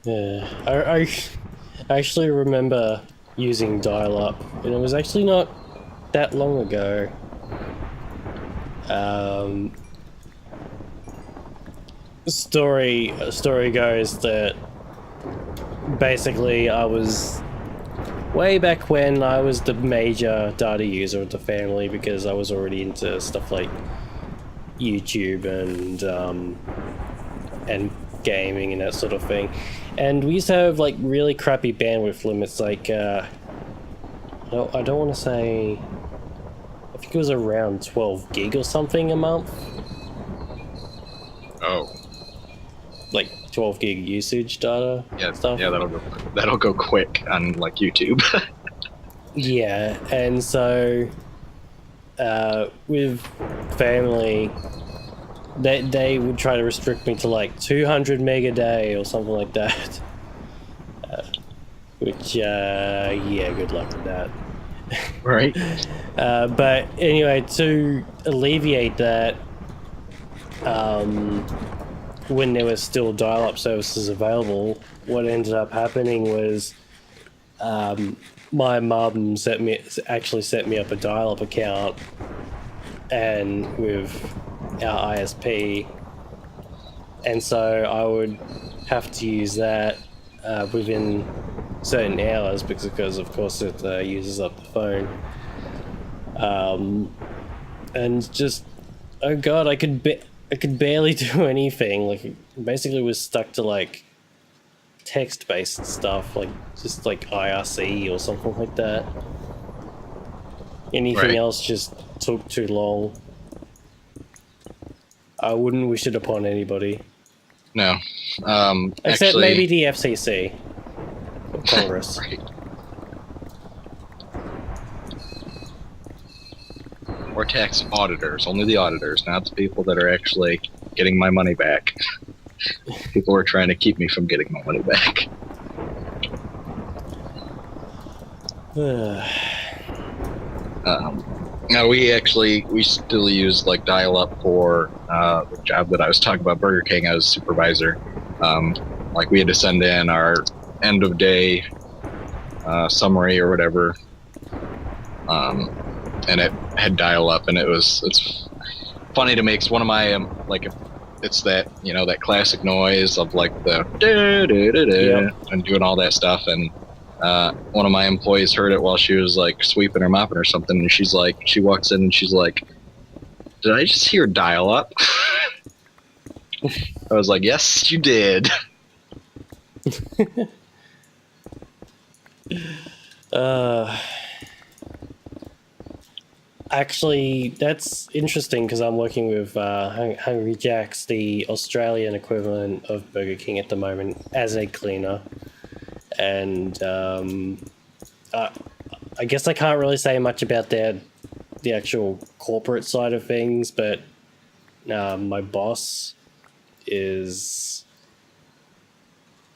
Yeah, I actually remember using dial-up, and it was actually not that long ago. Um, story goes that basically I was way back when I was the major data user of the family because I was already into stuff like YouTube and gaming and that sort of thing. And we used to have like really crappy bandwidth limits. Like I don't want to say. I think it was around 12 gig or something a month. Oh, Like 12 gig usage data yeah, stuff. yeah, that'll go quick on like YouTube. Yeah, and so with family, they would try to restrict me to like 200 meg a day or something like that. Which, yeah, good luck with that. Right. But anyway, to alleviate that, when there was still dial-up services available, what ended up happening was my mum actually set me up a dial-up account, and with our ISP, and so I would have to use that within certain hours because of course it uses up the phone. And just, oh god, I could barely do anything. Like, basically was stuck to like text-based stuff, like just like IRC or something like that. Anything Right. else just took too long. I wouldn't wish it upon anybody, No. except Actually, maybe the FCC or Congress. right. Or tax auditors. Only the auditors, not the people that are actually getting my money back. People are trying to keep me from getting my money back. Now we still use like dial-up for the job that I was talking about, Burger King. I was supervisor. Like we had to send in our end of day summary or whatever, and it had dial-up, and it's funny to me. It's one of my like it's that that classic noise of like the Yep. and doing all that stuff, and one of my employees heard it while she was like sweeping or mopping or something, and she walks in and she's like, "Did I just hear dial up?" I was like, "Yes, you did." Actually, that's interesting because I'm working with Hungry Jack's, the Australian equivalent of Burger King at the moment, as a cleaner. And I guess I can't really say much about the actual corporate side of things, but my boss is,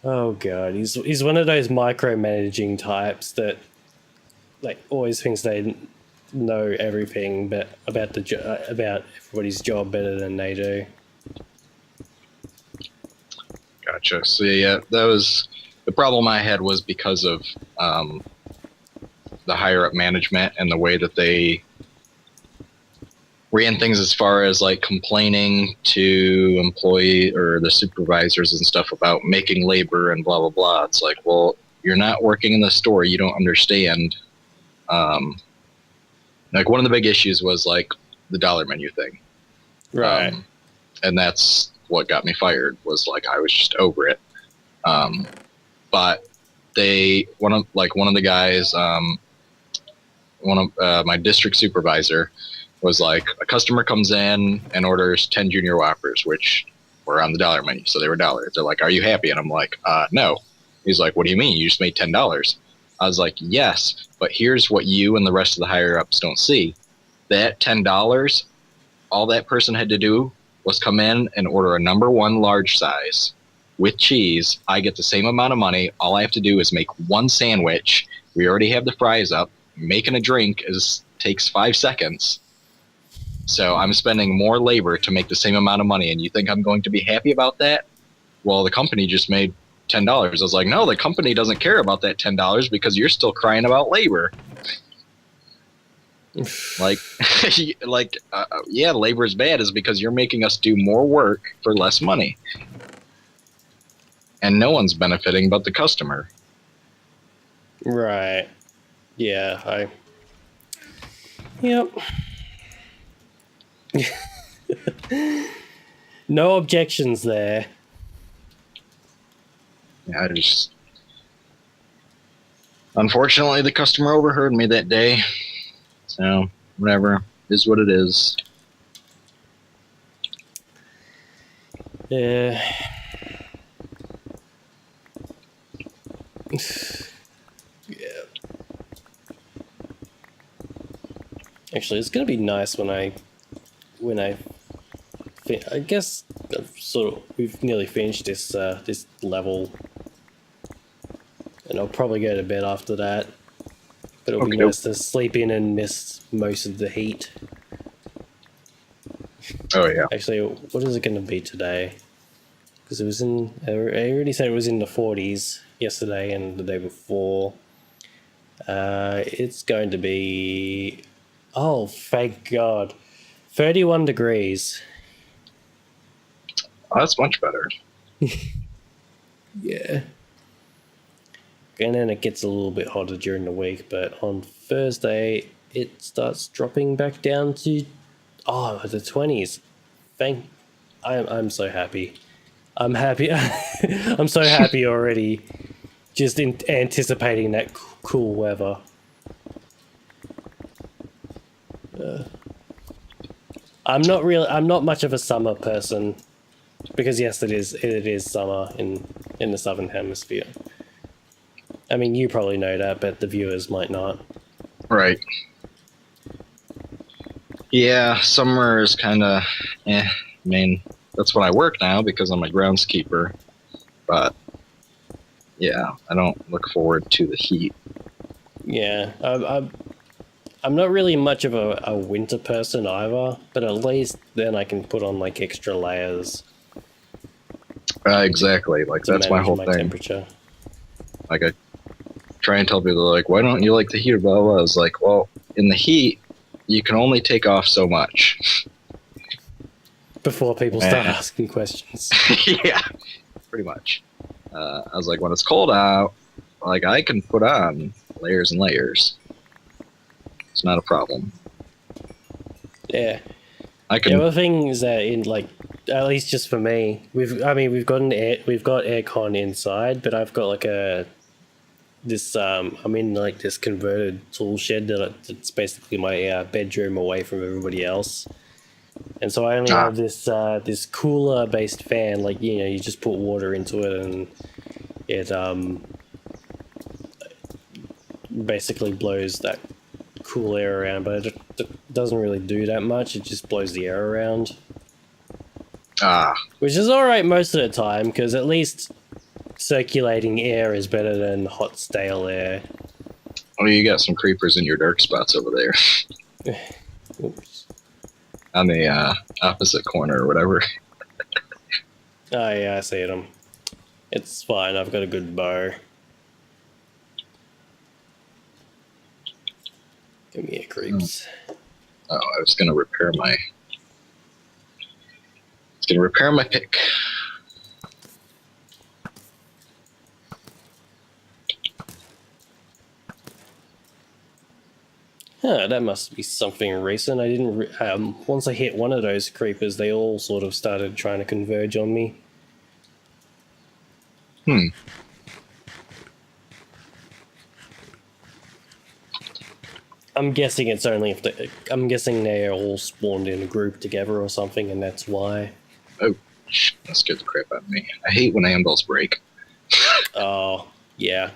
oh god, he's one of those micromanaging types that like always thinks they know everything but about about everybody's job better than they do. Gotcha. So yeah, that was the problem I had, was because of the higher up management and the way that they ran things, as far as like complaining to employee or the supervisors and stuff about making labor and blah blah blah. It's like, well, you're not working in the store, you don't understand. Like one of the big issues was like the dollar menu thing, Right. and that's what got me fired. Was like I was just over it. But one of the guys, one of my district supervisor, was like, a customer comes in and orders 10 junior whoppers, which were on the dollar menu, so they were dollars. They're like, "Are you happy?" And I'm like, "No." He's like, "What do you mean? You just made $10." I was like, "Yes, but here's what you and the rest of the higher ups don't see. That $10, all that person had to do was come in and order a number one large size with cheese. I get the same amount of money. All I have to do is make one sandwich. We already have the fries up. Making a drink takes 5 seconds. So I'm spending more labor to make the same amount of money, and you think I'm going to be happy about that? Well, the company just made $10. I was like, no, the company doesn't care about that $10 because you're still crying about labor. Like, yeah, labor is bad is because you're making us do more work for less money. And no one's benefiting but the customer. Right. Yeah, Yep. No objections there. Yeah, unfortunately, the customer overheard me that day. So, whatever. Is what it is. Yeah. Yeah. Actually, it's gonna be nice when I guess we've nearly finished this this level, and I'll probably go to bed after that. But it'll be nice to sleep in and miss most of the heat. Oh yeah. Actually, what is it going to be today? Because it was I already said it was in the 40s yesterday and the day before. It's going to be, oh, thank God, 31 degrees. Oh, that's much better. Yeah. And then it gets a little bit hotter during the week, but on Thursday it starts dropping back down to the 20s. I'm so happy. I'm happy. I'm so happy already. Just anticipating that cool weather. I'm not much of a summer person, because yes, it is summer in the southern hemisphere. I mean, you probably know that, but the viewers might not. Right. Yeah, summer is kind of, I mean, that's when I work now because I'm a groundskeeper. But yeah, I don't look forward to the heat. Yeah, I'm not really much of a winter person either, but at least then I can put on like extra layers. Exactly, like that's my whole thing. Temperature. Like I try and tell people, like, why don't you like the heat? Blah blah. I was like, well, in the heat, you can only take off so much. Before people start asking questions. Yeah, pretty much. I was like, when it's cold out, like I can put on layers and layers. It's not a problem. Yeah. I can. The other thing is that in like, at least just for me, we've got aircon inside, but I've got like I'm in like this converted tool shed that's basically my bedroom away from everybody else. And so I only have this cooler based fan, like, you know, you just put water into it and it basically blows that cool air around, but it doesn't really do that much. It just blows the air around. Which is alright most of the time, because at least circulating air is better than hot, stale air. Oh, you got some creepers in your dark spots over there. Oops. On the opposite corner or whatever. Oh yeah, I see them. It's fine, I've got a good bow. Give me a creeps. Oh, I was gonna repair my pick. Huh, that must be something recent. I didn't. Once I hit one of those creepers, they all sort of started trying to converge on me. I'm guessing it's only I'm guessing they're all spawned in a group together or something, and that's why. Oh, that scared the crap out of me. I hate when anvils break. Oh, yeah.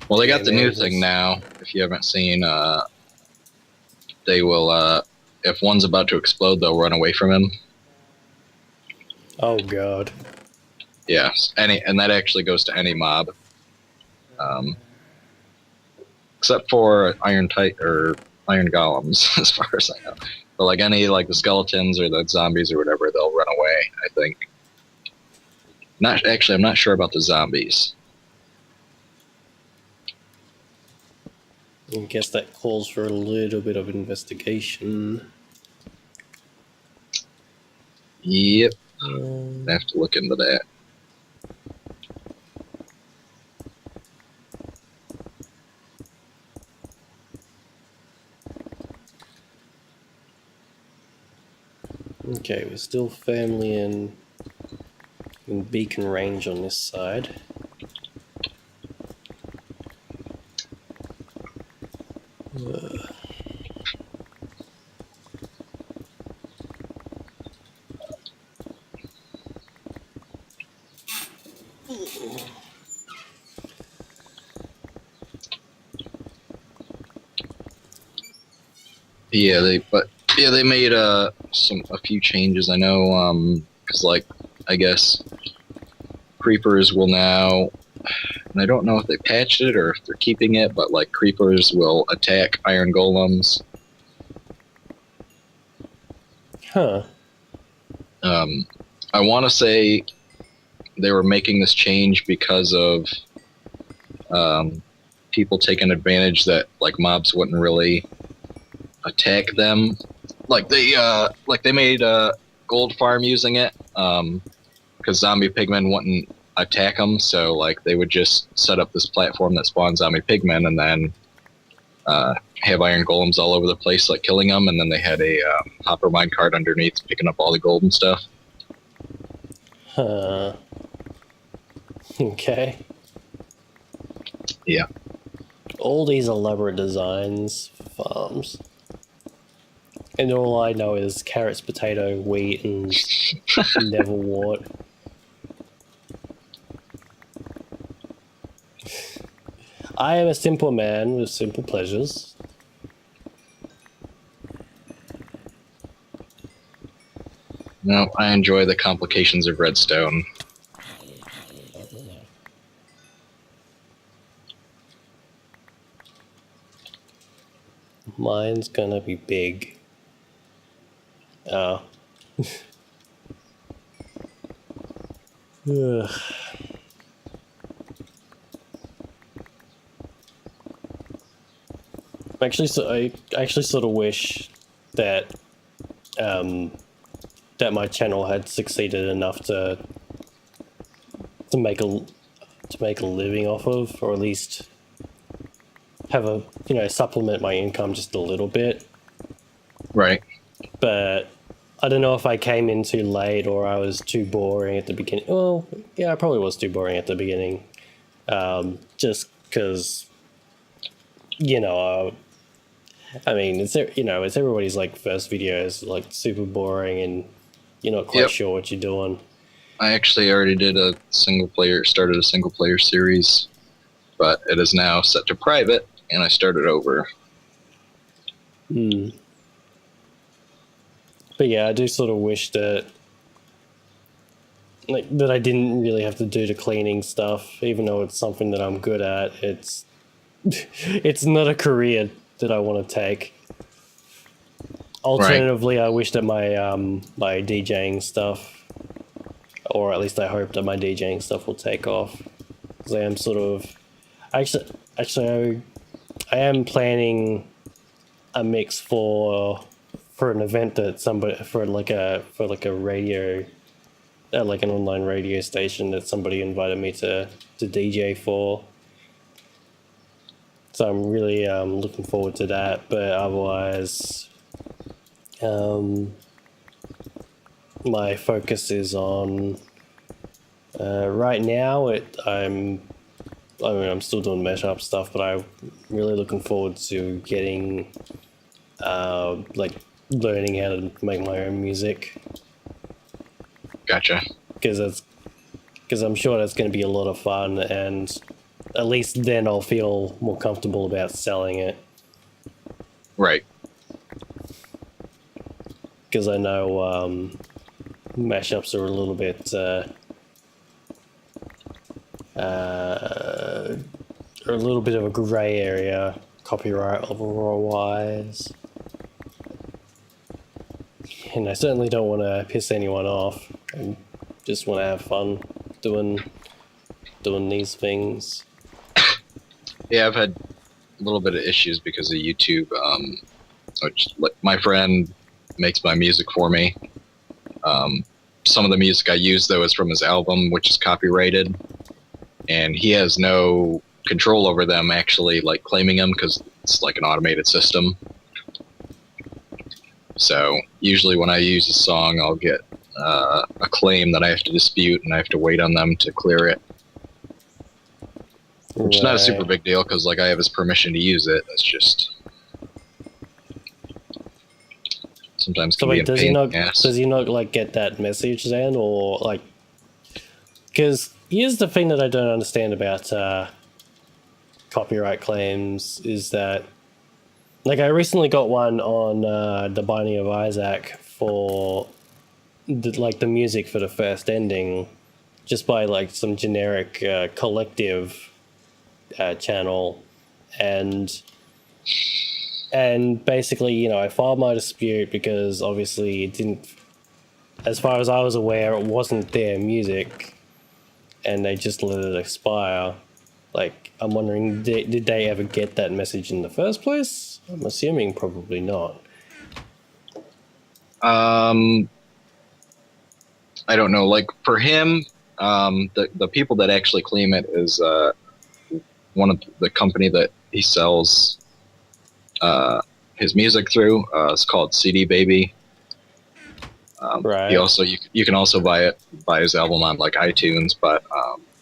Well, they got the new thing now. If you haven't seen, they will, if one's about to explode, they'll run away from him. Oh, God. Yes, and that actually goes to any mob. Except for iron golems, as far as I know. But like any like the skeletons or the zombies or whatever, they'll run away. I think. Not actually, I'm not sure about the zombies. I guess that calls for a little bit of investigation. Yep, I have to look into that. Okay, we're still family in Beacon Range on this side. Yeah, they made a few changes. I know, because like I guess creepers will now, and I don't know if they patched it or if they're keeping it, but like creepers will attack iron golems. Huh. I want to say they were making this change because of people taking advantage that like mobs wouldn't really attack them. Like they made a gold farm using it because zombie pigmen wouldn't attack them, so like they would just set up this platform that spawns zombie pigmen and then have iron golems all over the place, like killing them, and then they had a hopper minecart underneath picking up all the gold and stuff. Huh. Okay. Yeah. All these elaborate designs for farms. And all I know is carrots, potato, wheat, and neverwort. I am a simple man with simple pleasures. No, I enjoy the complications of redstone. Mine's gonna be big. Oh. Ugh. I actually sort of wish that that my channel had succeeded enough to make a living off of, or at least have a supplement my income just a little bit. Right. But I don't know if I came in too late or I was too boring at the beginning. Well, yeah, I probably was too boring at the beginning. Just because, I mean, it's everybody's like first video is like super boring and you're not quite sure what you're doing. I actually already started a single player series, but it is now set to private, and I started over. But yeah, I do sort of wish that that I didn't really have to do the cleaning stuff, even though it's something that I'm good at. It's it's not a career that I want to take. Alternatively, right. I wish that my my DJing stuff, or at least I hope that my DJing stuff will take off. Because I am sort of, actually, I am planning a mix for an event that for like a radio, like an online radio station that somebody invited me to DJ for. So I'm really looking forward to that. But otherwise, my focus is on right now. I'm still doing mashup stuff, but I'm really looking forward to getting like learning how to make my own music. Gotcha. Because I'm sure that's going to be a lot of fun, and at least then I'll feel more comfortable about selling it. Right. Because I know mashups are a little bit of a grey area copyright wise. and I certainly don't want to piss anyone off. I just want to have fun doing these things. Yeah, I've had a little bit of issues because of YouTube. Which, like, my friend makes my music for me. Some of the music I use, though, is from his album, which is copyrighted, and he has no control over them actually, like, claiming them, because it's like an automated system. So usually when I use a song, I'll get a claim that I have to dispute, and I have to wait on them to clear it. Which is not a super big deal, because, like, I have his permission to use it. It's just sometimes can be a pain in the ass. Does he not, like, get that message then, or, like, because here's the thing that I don't understand about copyright claims is that, like, I recently got one on The Binding of Isaac for the music for the first ending, just by, like, some generic collective channel, and basically, you know, I filed my dispute because obviously it didn't, as far as I was aware, it wasn't their music, and they just let it expire. Like, I'm wondering, did they ever get that message in the first place? I'm assuming probably not. I don't know. Like, for him, the people that actually claim it is one of the company that he sells his music through. It's called CD Baby. Right. He also you can also buy his album on, like, iTunes, but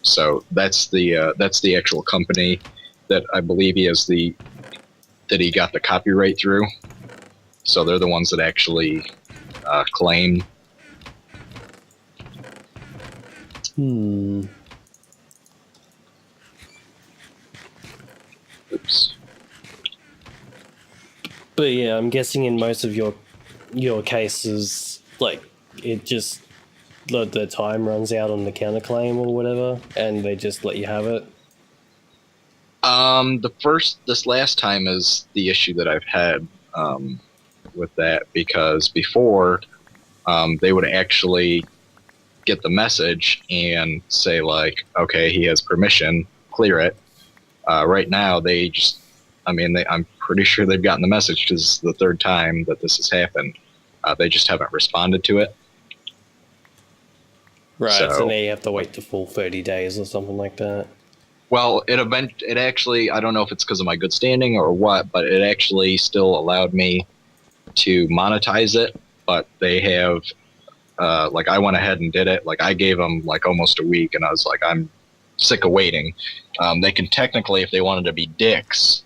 so that's the actual company that I believe he got the copyright through. So they're the ones that actually claim. Oops. But yeah, I'm guessing in most of your cases, like, it just the time runs out on the counterclaim or whatever, and they just let you have it. This last time is the issue that I've had with that, because before they would actually get the message and say, like, okay, he has permission, clear it. Right now, they just, I'm pretty sure they've gotten the message because this is the third time that this has happened. They just haven't responded to it. Right, so now you have to wait the full 30 days or something like that. Well, it actually, I don't know if it's because of my good standing or what, but it actually still allowed me to monetize it. But they have, like, I went ahead and did it. Like, I gave them, like, almost a week, and I was like, I'm sick of waiting. They can technically, if they wanted to be dicks,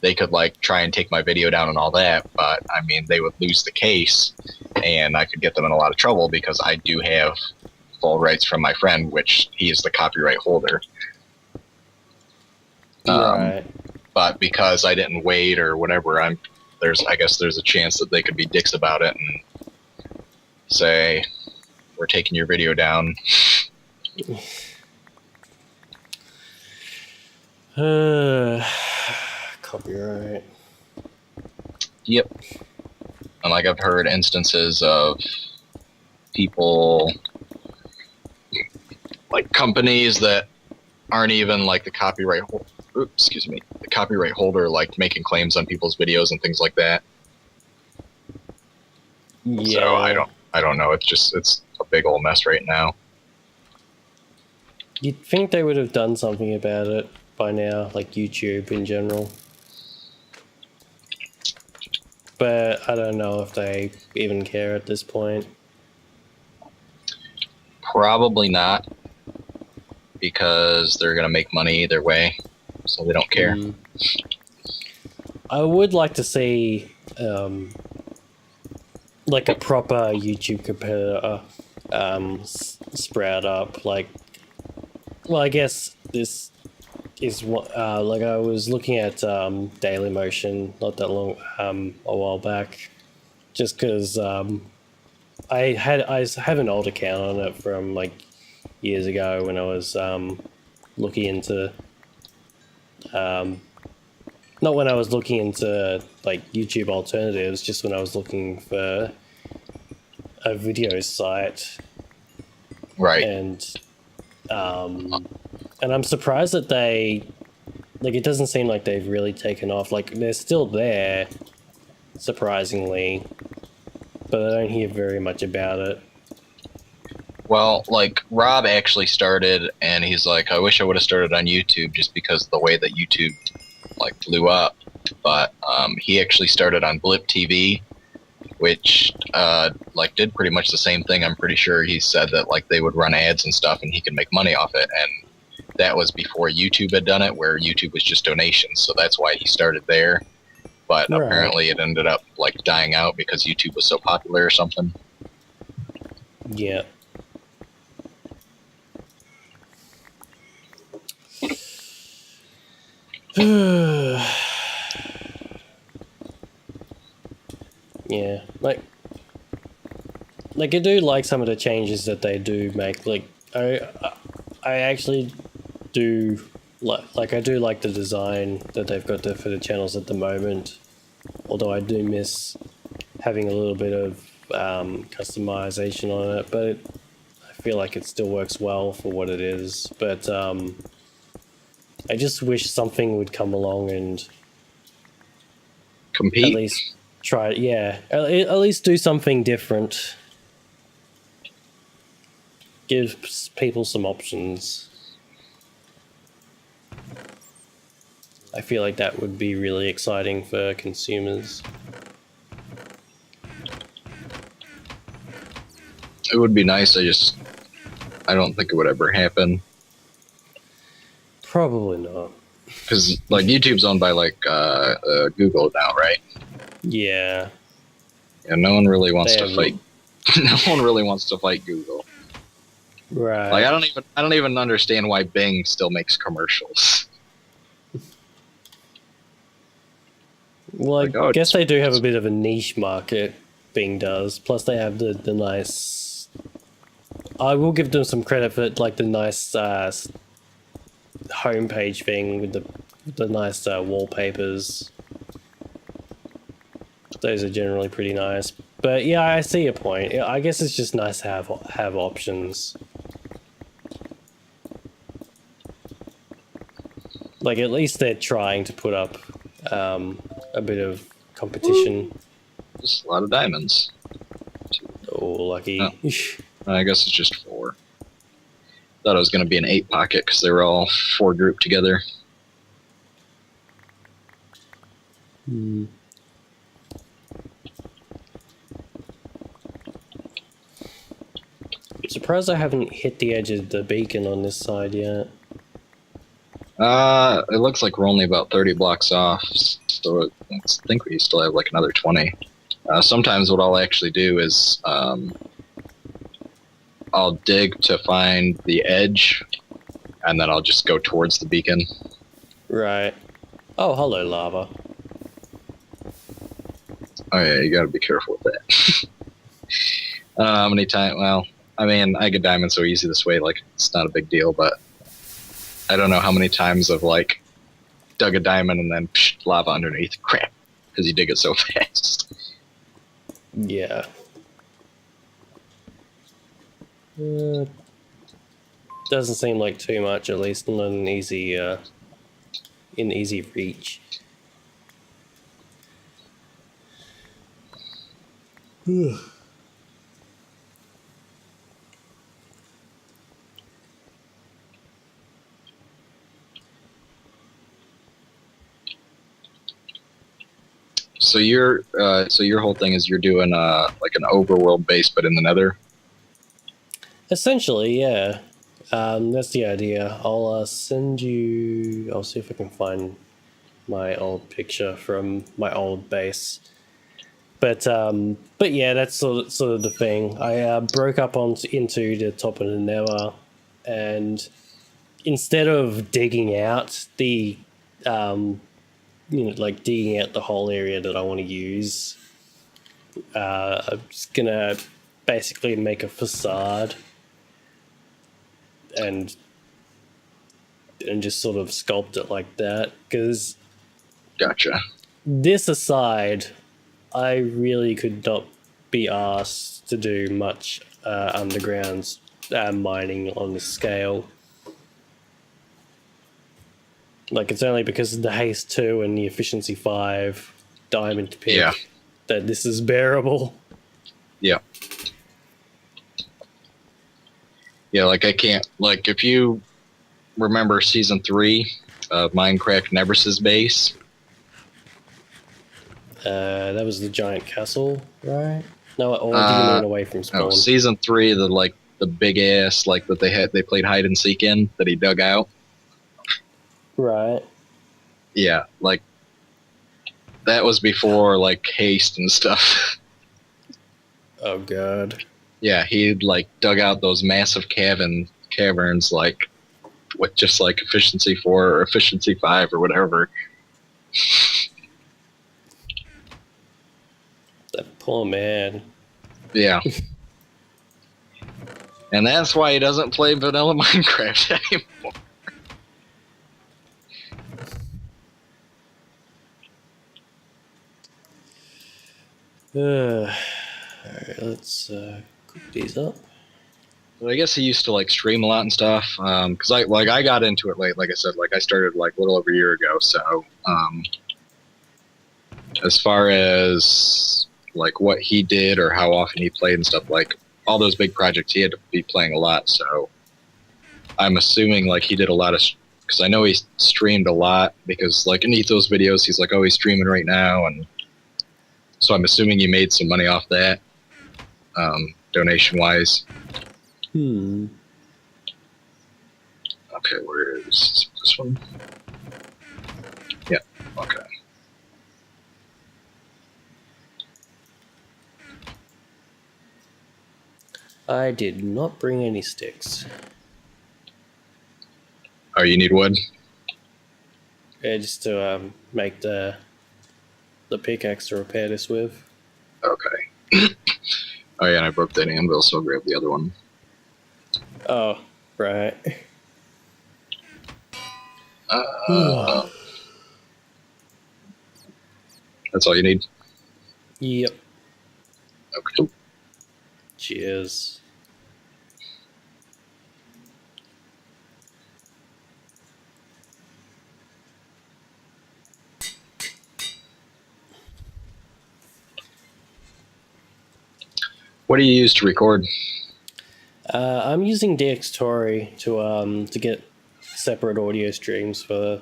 they could, like, try and take my video down and all that, but I mean, they would lose the case, and I could get them in a lot of trouble because I do have full rights from my friend, which he is the copyright holder. Right. But because I didn't wait or whatever, I guess there's a chance that they could be dicks about it and say, we're taking your video down. Copyright. Yep. And, like, I've heard instances of people, like, companies that aren't even, like, the copyright holder, like, making claims on people's videos and things like that. Yeah. So I don't know. It's a big old mess right now. You'd think they would have done something about it by now, like YouTube in general. But I don't know if they even care at this point. Probably not, because they're going to make money either way, so they don't care. I would like to see like a proper YouTube competitor sprout up. Like, well, I guess this is what like, I was looking at Dailymotion not that long a while back, just because I have an old account on it from, like, years ago when I was looking into not when I was looking into like YouTube alternatives, just when I was looking for a video site, Right. and I'm surprised that they like it doesn't seem like they've really taken off. Like they're still there, surprisingly, but I don't hear very much about it. Well, like Rob actually started, and he's like, I wish I would have started on YouTube just because of the way that YouTube like blew up. But he actually started on Blip TV, which like did pretty much the same thing. I'm pretty sure he said that like they would run ads and stuff, and he could make money off it. And that was before YouTube had done it, where YouTube was just donations. So that's why he started there. But Right. apparently it ended up like dying out because YouTube was so popular or something. Yeah. Yeah, like I do like some of the changes that they do make. Like I actually do like I do like the design that they've got for the channels at the moment. Although I do miss having a little bit of customization on it, but I feel like it still works well for what it is. But I just wish something would come along and Compete. at least try, yeah, at least do something different. Give people some options. I feel like that would be really exciting for consumers. It would be nice. I don't think it would ever happen Probably not. because like YouTube's owned by like Google now, right? Yeah. And no one really wants They to have- fight. No one really wants to fight Google. Right. Like I don't even understand why Bing still makes commercials. Well, I Like, oh, guess they do have a bit of a niche market, Bing does. Plus, they have the nice. I will give them some credit for like the nice homepage thing with the nice wallpapers. Those are generally pretty nice. But yeah, I see your point. I guess it's just nice to have options. Like at least they're trying to put up a bit of competition. Just a lot of diamonds. Oh, lucky. Oh. I guess it's just 4. Thought it was going to be an 8 pocket because they were all 4 grouped together. Hmm. Surprised I haven't hit the edge of the beacon on this side yet. It looks like we're only about 30 blocks off, so I think we still have like another 20. Sometimes what I'll actually do is I'll dig to find the edge, and then I'll just go towards the beacon. Right. Oh, hello, lava. Oh yeah, you gotta be careful with that. How many times? Well, I mean, I get diamonds so easy this way, like, it's not a big deal, but I don't know how many times I've, like, dug a diamond and then lava underneath. Crap. Because you dig it so fast. Yeah. Doesn't seem like too much, at least not an easy, in easy reach. So your whole thing is you're doing like an overworld base, but in the Nether. Essentially, yeah. That's the idea. I'll send you. I'll see if I can find my old picture from my old base. But yeah, that's sort of the thing. I broke up into the top of the Nether, and instead of digging out the like digging out the whole area that I want to use, I'm just gonna basically make a facade and just sort of sculpt it like that, because Gotcha. This aside, I really could not be asked to do much underground mining on this scale. Like, it's only because of the haste 2 and the efficiency 5 diamond pick that this is bearable. Yeah. Yeah, like I can't, like if you remember season 3 of Minecraft Never's base. That was the giant castle, right? No, or do you mean away from spawn? No, season 3, the big ass like that they played hide and seek in that he dug out. Right. Yeah, like that was before like haste and stuff. Oh god. Yeah, he like dug out those massive caverns like with just like efficiency 4 or efficiency 5 or whatever. That poor man. Yeah. And that's why he doesn't play vanilla Minecraft anymore. Alright, let's cook these up. But I guess he used to like stream a lot and stuff. Because I got into it late. Like I said, like I started like a little over a year ago. So as far as like what he did or how often he played and stuff, like all those big projects, he had to be playing a lot. So I'm assuming like he did a lot of, because I know he streamed a lot because like beneath those videos, he's like, oh, he's streaming right now. And so I'm assuming he made some money off that, donation wise. Hmm. Okay, where is this one? Yeah, okay. I did not bring any sticks. Oh, you need wood? Yeah, just to make the pickaxe to repair this with. Okay. Oh yeah, and I broke that anvil, so I'll grab the other one. Oh, right. That's all you need? Yep. Okay. Cheers. What do you use to record? I'm using Juxcraft to get separate audio streams for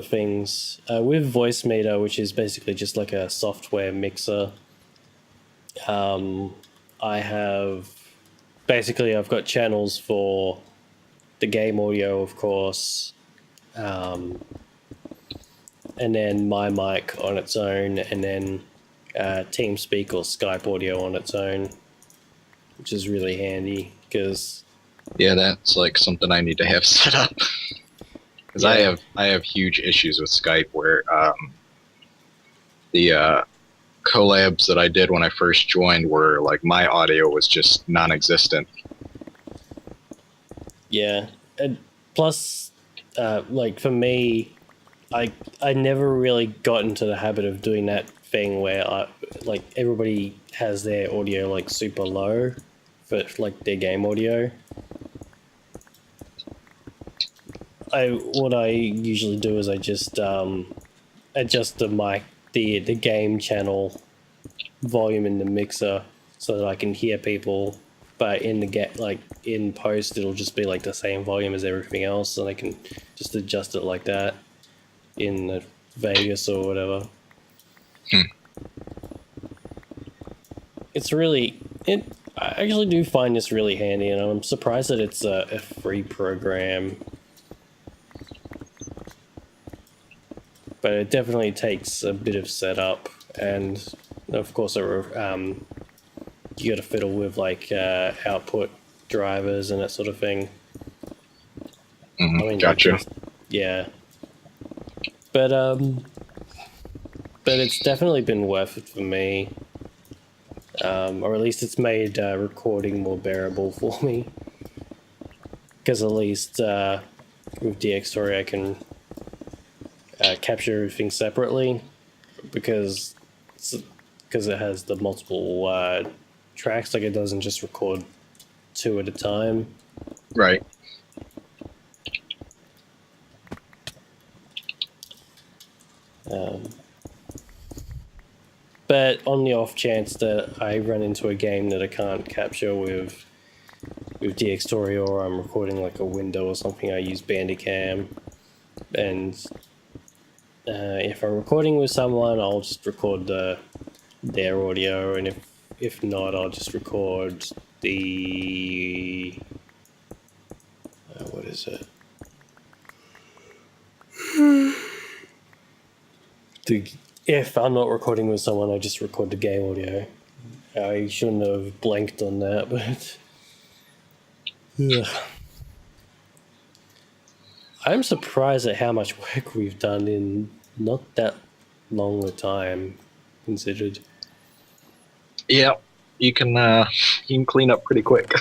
things with Voice Meter, which is basically just like a software mixer. I've got channels for the game audio, of course, and then my mic on its own, and then TeamSpeak or Skype audio on its own, which is really handy because that's like something I need to have set up because I have huge issues with Skype where the collabs that I did when I first joined were like my audio was just non-existent. Yeah, and plus, like for me, I never really got into the habit of doing that thing where like everybody has their audio like super low for like their game audio. What I usually do is I just adjust the game channel volume in the mixer so that I can hear people, but in post it'll just be like the same volume as everything else, and I can just adjust it like that in Vegas or whatever. I actually do find this really handy, and I'm surprised that it's a free program. But it definitely takes a bit of setup, and of course, you got to fiddle with like output drivers and that sort of thing. Gotcha. Yeah, but it's definitely been worth it for me, or at least it's made recording more bearable for me. Because at least with DX Story, I can capture everything separately because it has the multiple tracks. Like it doesn't just record 2 at a time. Right. But on the off chance that I run into a game that I can't capture with DxTory, or I'm recording like a window or something, I use Bandicam. And if I'm recording with someone, I'll just record their audio, and if not, I'll just record the what is it? If I'm not recording with someone, I just record the game audio. I shouldn't have blanked on that, but I'm surprised at how much work we've done in not that long a time considered. Yeah, you can clean up pretty quick.